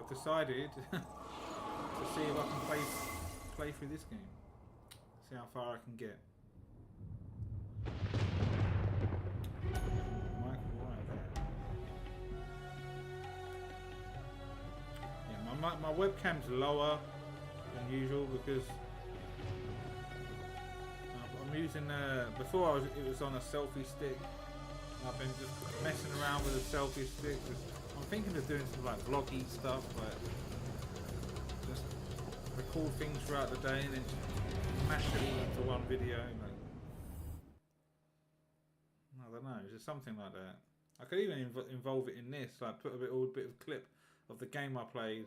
I've decided to see if I can play through this game. See how far I can get. My webcam's lower than usual because I'm using before it was on a selfie stick. I've been just messing around with a selfie stick. I'm thinking of doing some like vloggy stuff, like just record things throughout the day and then just mash it all into one video. Like, I don't know, just something like that. I could even involve it in this, like put a bit of clip of the game I played.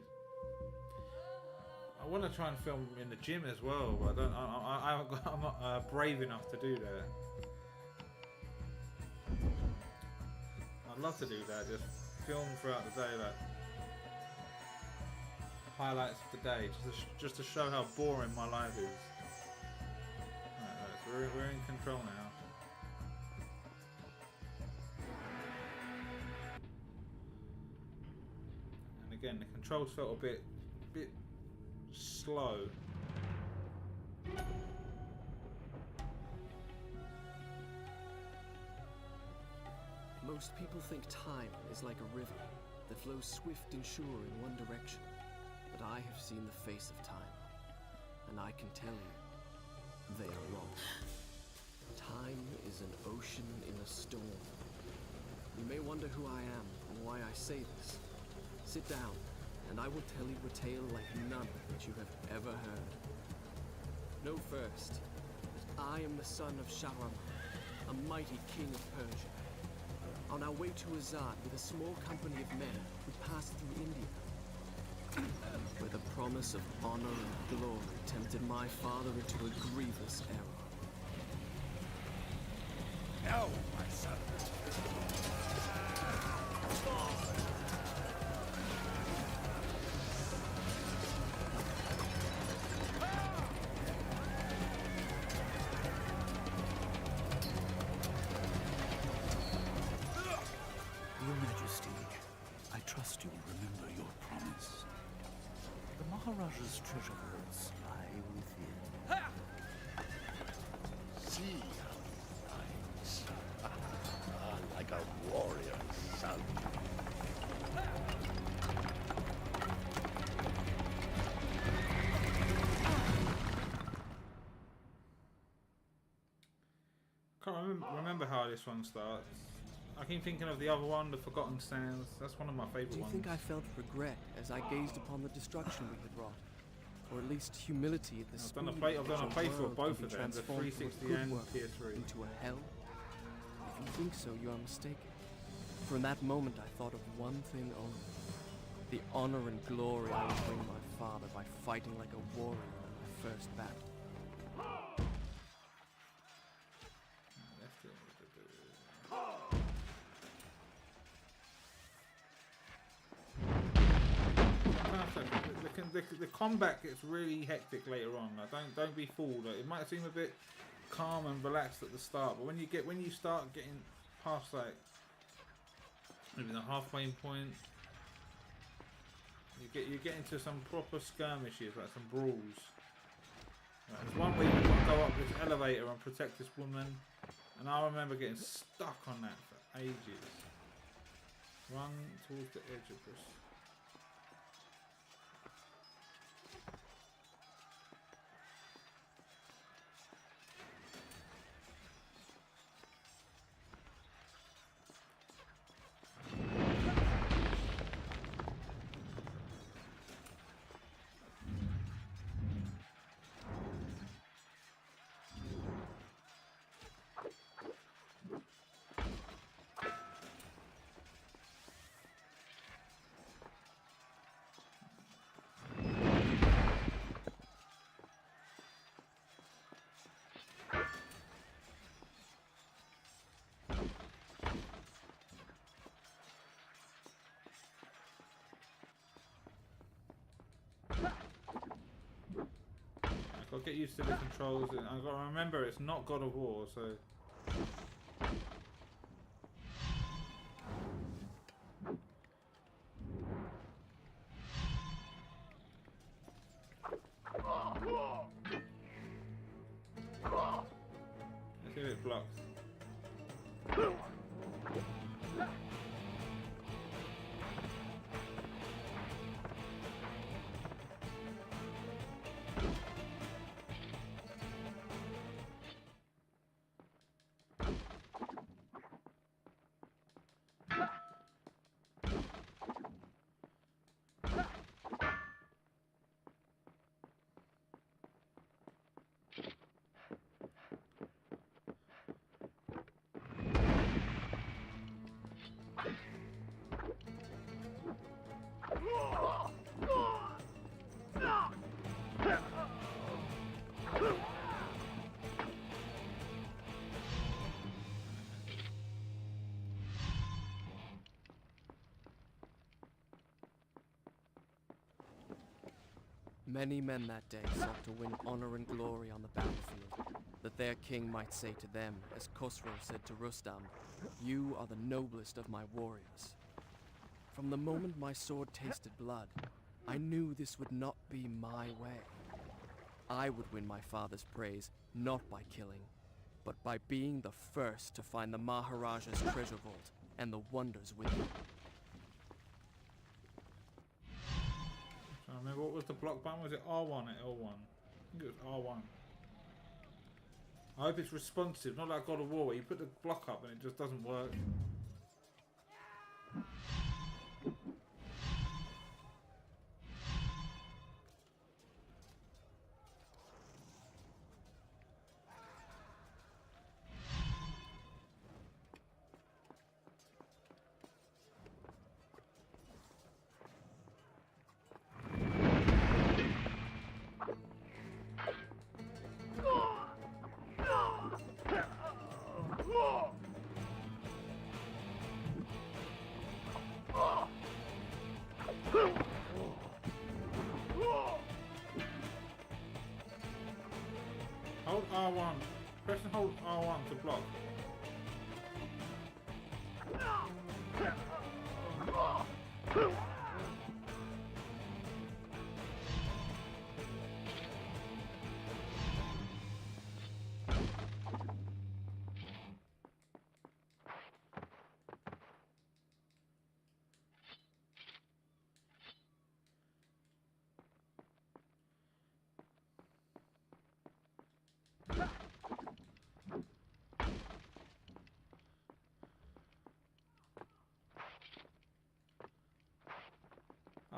I want to try and film in the gym as well, but I'm not brave enough to do that. I'd love to do that, just film throughout the day, like highlights of the day, just to show how boring my life is. Right, so we're in control now. And again, the controls felt a bit slow. Most people think time is like a river that flows swift and sure in one direction. But I have seen the face of time, and I can tell you, they are wrong. Time is an ocean in a storm. You may wonder who I am and why I say this. Sit down, and I will tell you a tale like none that you have ever heard. Know first that I am the son of Shahram, a mighty king of Persia. On our way to Azad with a small company of men who passed through India, where the promise of honor and glory tempted my father into a grievous error. No, my son. Your Majesty, I trust you'll remember your promise. The Maharaja's treasure vaults lie within. See how he rides. Like a warrior's son. Can't remember how this one starts. I keep thinking of the other one, The Forgotten Sands. That's one of my favourite ones. Do you think I felt regret as I gazed upon the destruction we had wrought? Or at least humility at the speed I've done a playthrough of both of them, the 360 and PS3. Into a hell? If you think so, you are mistaken. For in that moment I thought of one thing only. The honor and glory I would bring my father by fighting like a warrior in my first battle. The combat gets really hectic later on. Like, don't be fooled. Like, it might seem a bit calm and relaxed at the start, but when you start getting past like maybe the halfway point, you get into some proper skirmishes, like some brawls. Right, there's one where you got to go up this elevator and protect this woman, and I remember getting stuck on that for ages. Run towards the edge of this. I'll get used to the controls. I've got to remember it's not God of War, so. blocks. Many men that day sought to win honor and glory on the battlefield, that their king might say to them, as Khosrow said to Rustam, "You are the noblest of my warriors." From the moment my sword tasted blood, I knew this would not be my way. I would win my father's praise not by killing, but by being the first to find the Maharaja's treasure vault and the wonders within. I remember what was the block button? Was it R1 or L1? I think it was R1. I hope it's responsive, not like God of War where you put the block up and it just doesn't work. Hold R1. Press and hold R1 to block.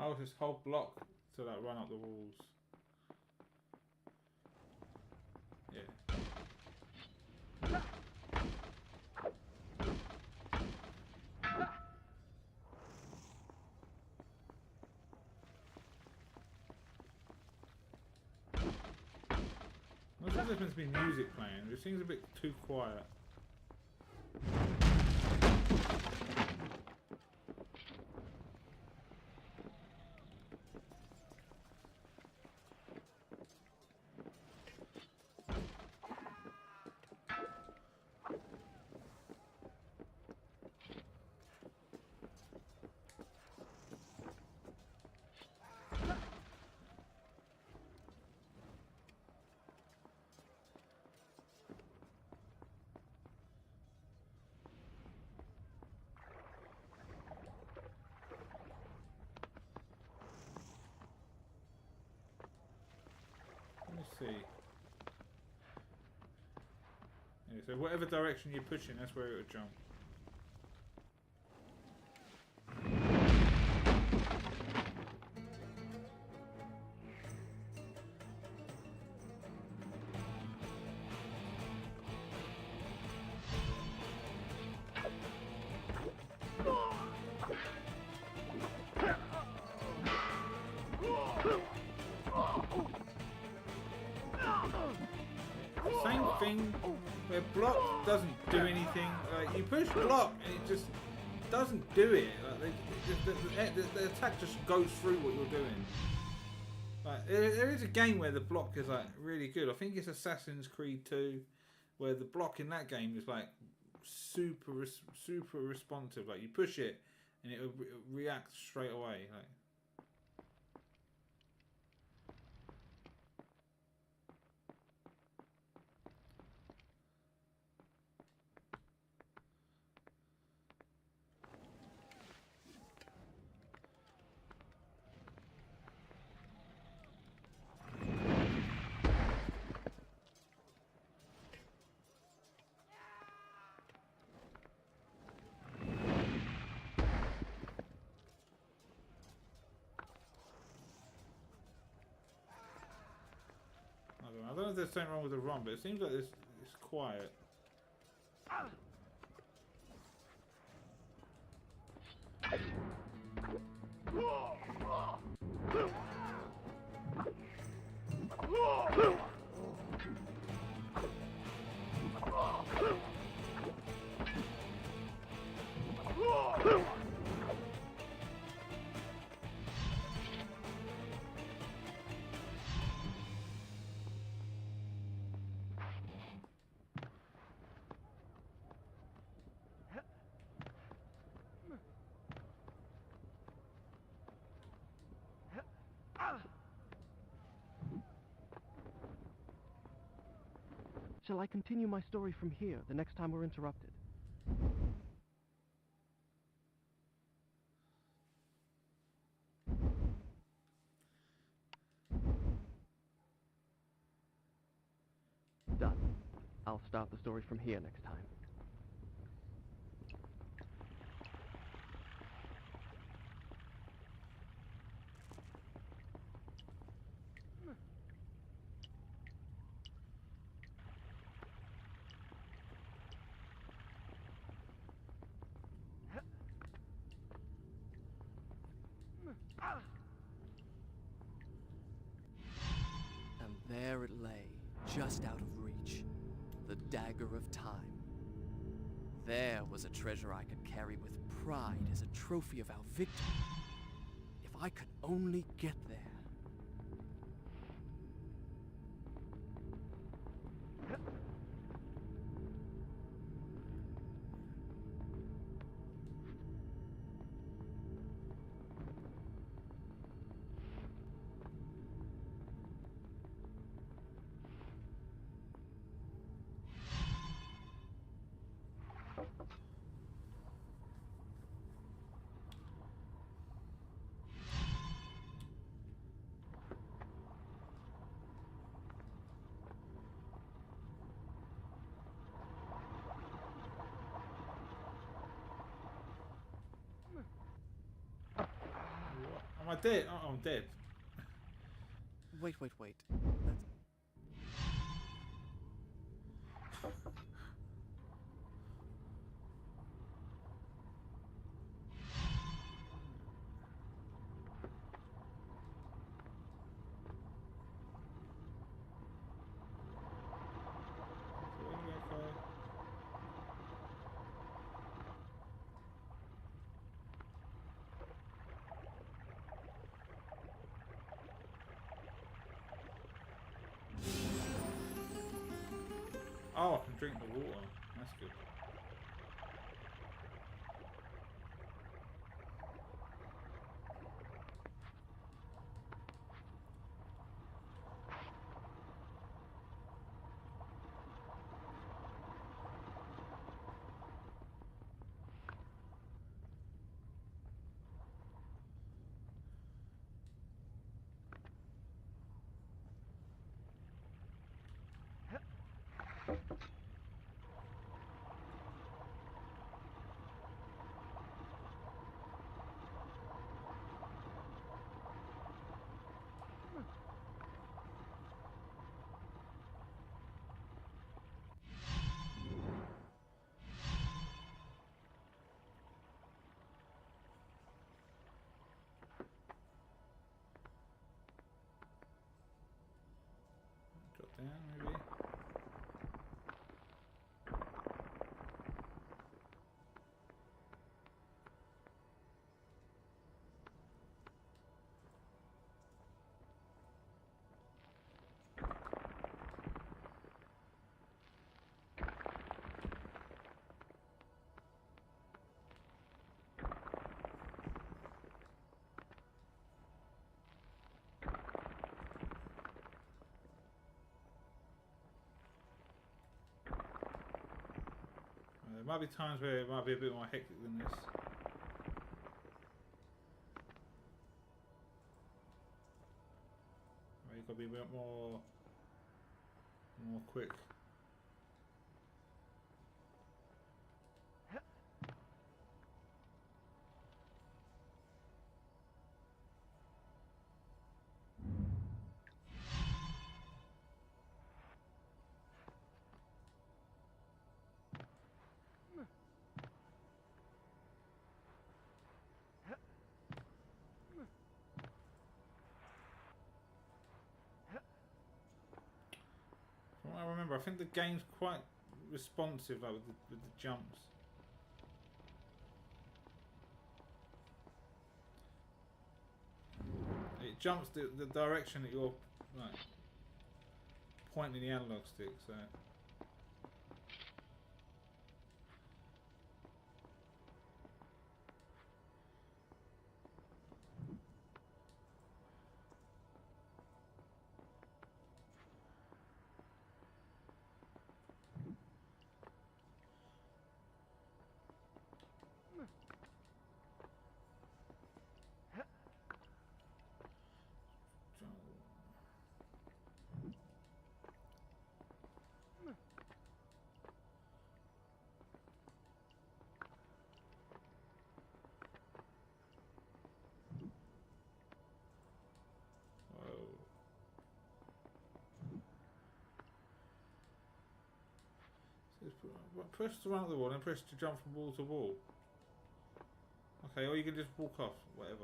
Oh, just hold block to like run up the walls. Yeah. Not sure there's meant to be music playing. It seems a bit too quiet. Let me see. Yeah, so whatever direction you're pushing, that's where it would jump. Same thing where block doesn't do anything. Like you push block and it just doesn't do it. Like the attack just goes through what you're doing. Like there is a game where the block is like really good. I think it's Assassin's Creed 2, where the block in that game is like super responsive. Like you push it and it will react straight away. Like. there's something wrong with the run, but it seems like it's quiet. Shall I continue my story from here the next time we're interrupted? Done. I'll start the story from here next time. And there it lay, just out of reach. The dagger of time. There was a treasure I could carry with pride as a trophy of our victory. If I could only get there. Am I dead? Oh, I'm dead. Wait. Oh, I can drink the water. That's good. Drop down, maybe. There might be times where it might be a bit more hectic than this. Where you've got to be a bit more quick. I think the game's quite responsive like, with the jumps. It jumps the direction that you're like, pointing the analog stick, so. Press to run up the wall and press to jump from wall to wall. Okay, or you can just walk off, whatever.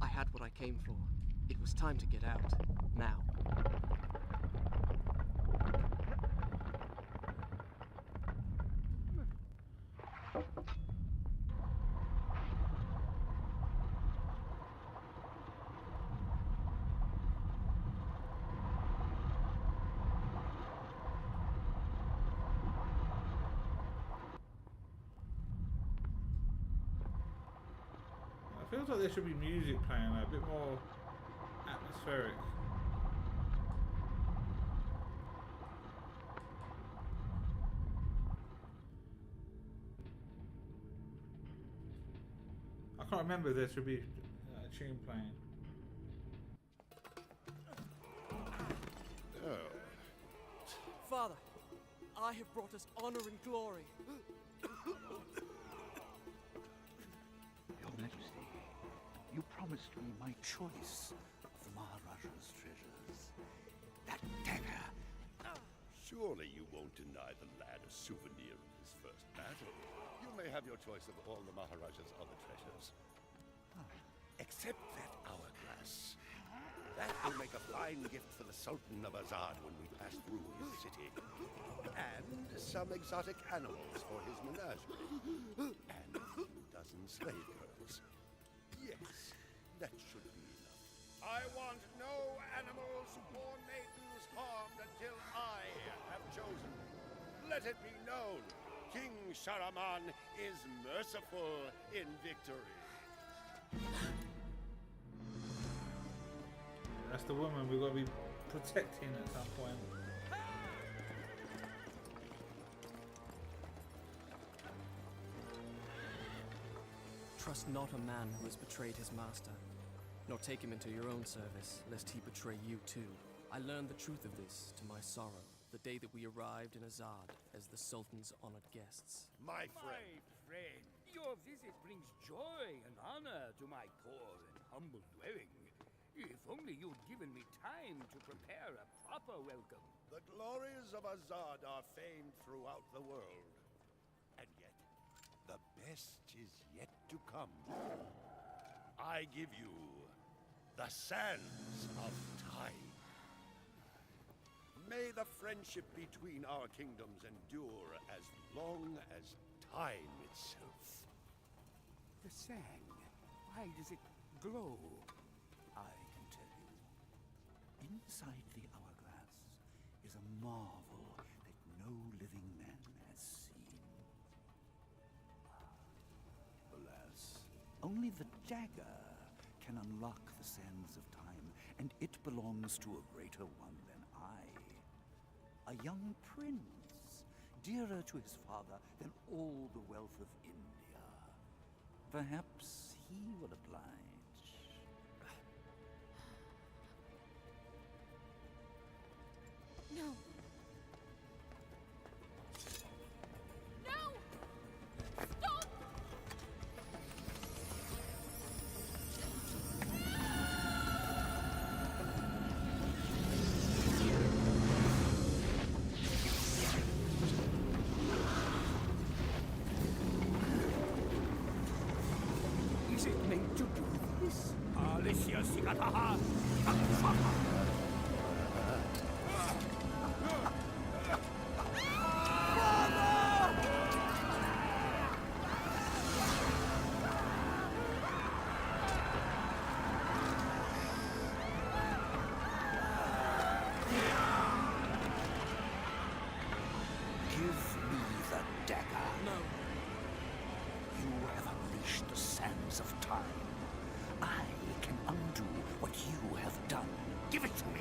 I had what I came for. It was time to get out. Now. It feels like there should be music playing, a bit more atmospheric. I can't remember if there should be a tune playing. Oh. Father, I have brought us honor and glory. Your Majesty, you promised me my choice of the Maharaja's treasures. That dagger. Surely you won't deny the lad a souvenir of his first battle. You may have your choice of all the Maharaja's other treasures. Except that hourglass. That will make a fine gift for the Sultan of Azad when we pass through his city. And some exotic animals for his menagerie. And a few dozen slave girls. Yes, that should be enough. I want no animals or maidens harmed until I have chosen. Let it be known, King Sharaman is merciful in victory. That's the woman we've got to be protecting at some point. Trust not a man who has betrayed his master, nor take him into your own service, lest he betray you too. I learned the truth of this to my sorrow, the day that we arrived in Azad as the Sultan's honored guests. My friend. My friend, your visit brings joy and honor to my poor and humble dwelling. If only you'd given me time to prepare a proper welcome. The glories of Azad are famed throughout the world. And yet, the best is yet to come. I give you the sands of time. May the friendship between our kingdoms endure as long as time itself. The sand, why does it glow? I can tell you. Inside the hourglass is a marvel that no living man has seen. Alas, only Only the dagger can unlock the sands of time, and it belongs to a greater one than I. A young prince, dearer to his father than all the wealth of India. Perhaps he will oblige. No. No! Stop! Is it meant to do this? Alicia Sigataha! Give me the dagger. No. You have unleashed the sands of time. I can undo what you have done. Give it to me.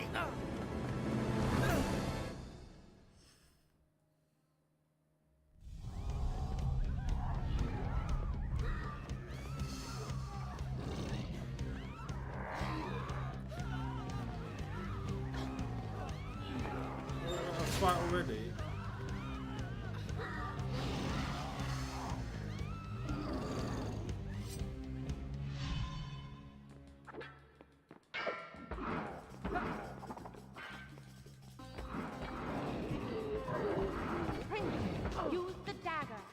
A fight already. Prince, use the dagger.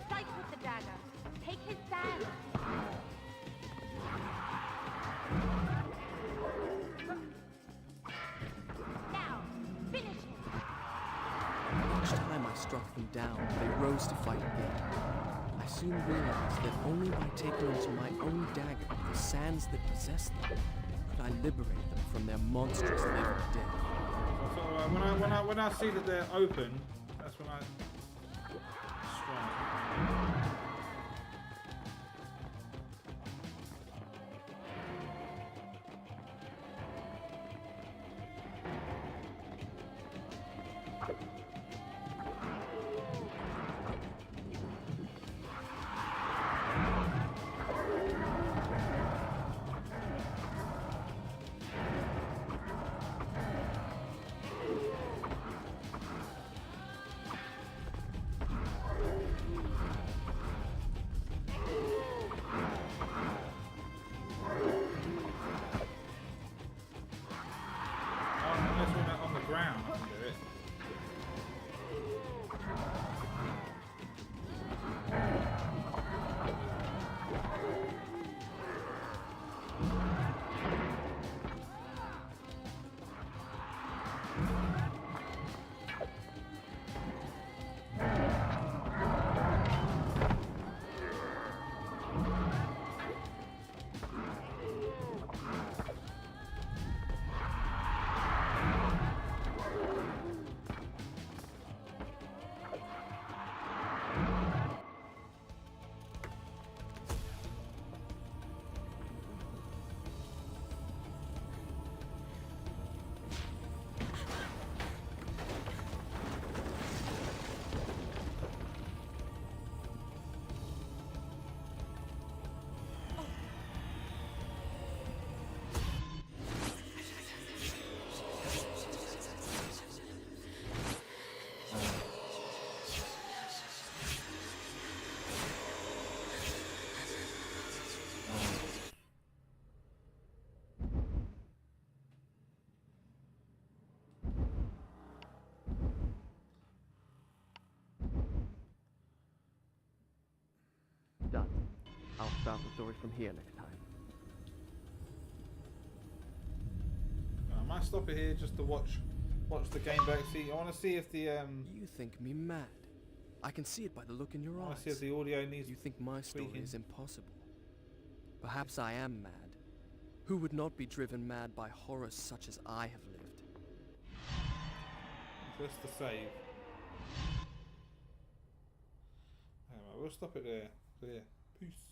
Strike with the dagger. Take his sand. Now, finish him. Each time I struck them down, they rose to fight again. I soon realized that only by taking into my own dagger the sands that possess them could I liberate them from their monstrous living death. So when I see that they're open, that's when I strike. Unless when they're on the ground, I can do it. Done. I'll start the story from here next time. I might stop it here just to watch the game back. See, I want to see if the You think me mad? I can see it by the look in your I eyes. see if the audio needs You think my story tweaking. is impossible. Perhaps I am mad. Who would not be driven mad by horrors such as I have lived? Just to save. Anyway, we'll stop it there. So yeah, peace.